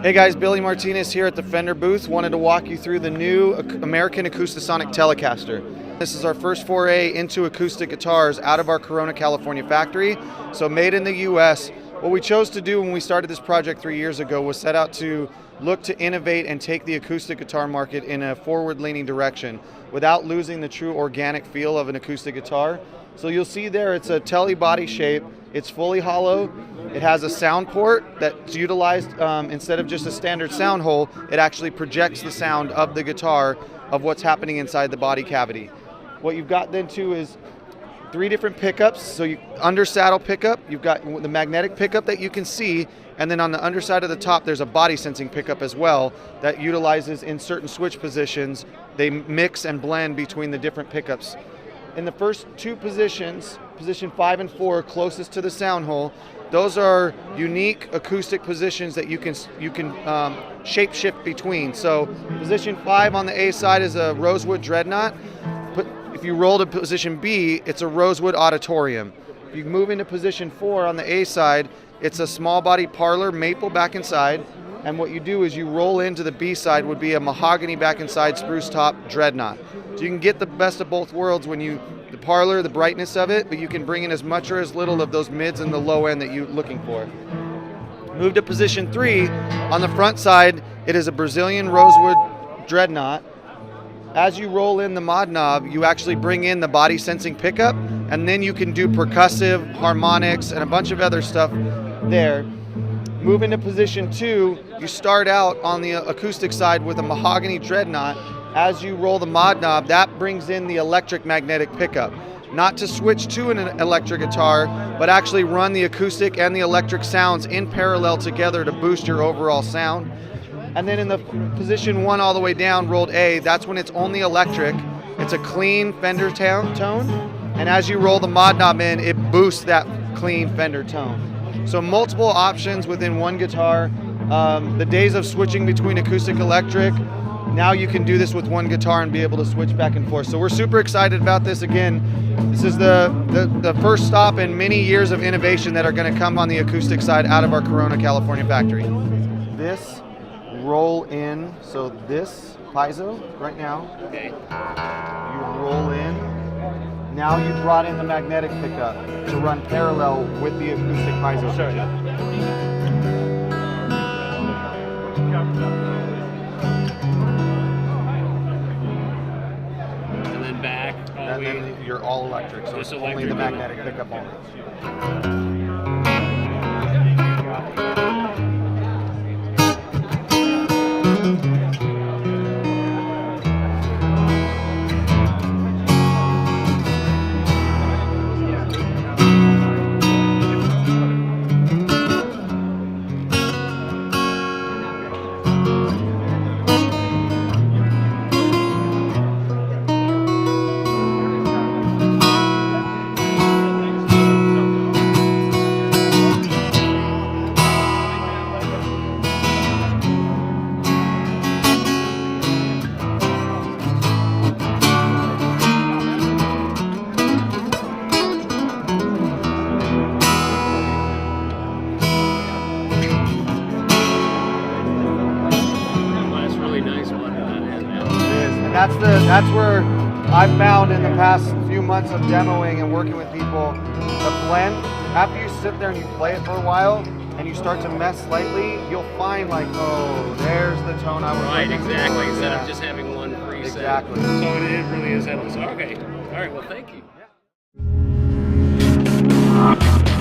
Hey guys, Billy Martinez here at the Fender booth. Wanted to walk you through the new American Acoustasonic Telecaster. This is our first foray into acoustic guitars out of our Corona, California factory. So made in the US. What we chose to do when we started this project 3 years ago was set out to look to innovate and take the acoustic guitar market in a forward-leaning direction without losing the true organic feel of an acoustic guitar. So you'll see there it's a tele body shape. It's fully hollow. It has a sound port that's utilized instead of just a standard sound hole. It actually projects the sound of the guitar of what's happening inside the body cavity. What you've got then too is 3 different pickups. So under saddle pickup, you've got the magnetic pickup that you can see, and then on the underside of the top there's a body sensing pickup as well that utilizes in certain switch positions. They mix and blend between the different pickups. In the first 2 positions, position 5 and 4, closest to the sound hole, those are unique acoustic positions that you can shape shift between. So position 5 on the A side is a rosewood dreadnought. If you roll to position B, it's a rosewood auditorium. If you move into position 4 on the A side, it's a small body parlor maple back inside. And what you do is you roll into the B side would be a mahogany back inside spruce top dreadnought. So you can get the best of both worlds when the parlor, the brightness of it, but you can bring in as much or as little of those mids and the low end that you're looking for. Move to position 3. On the front side, it is a Brazilian rosewood dreadnought. As you roll in the mod knob, you actually bring in the body sensing pickup, and then you can do percussive, harmonics, and a bunch of other stuff there. Move into position 2, you start out on the acoustic side with a mahogany dreadnought. As you roll the mod knob, that brings in the electric magnetic pickup. Not to switch to an electric guitar, but actually run the acoustic and the electric sounds in parallel together to boost your overall sound. And then in the position 1 all the way down, rolled A, that's when it's only electric. It's a clean Fender tone, and as you roll the mod knob in, it boosts that clean Fender tone. So multiple options within one guitar. The days of switching between acoustic electric, now you can do this with one guitar and be able to switch back and forth. So we're super excited about this. Again, this is the first stop in many years of innovation that are going to come on the acoustic side out of our Corona, California factory. This roll in, so this piezo right now, okay. You roll in. Now you brought in the magnetic pickup to run parallel with the acoustic piezo. Sure. And then back. And then you're all electric, so it's only the magnetic pickup only. That's where I've found in the past few months of demoing and working with people, the blend, after you sit there and you play it for a while and you start to mess slightly, you'll find like, oh, there's the tone I was right, exactly, instead of just having one preset. Exactly. So it really is endless. Okay. All right, well, thank you. Yeah.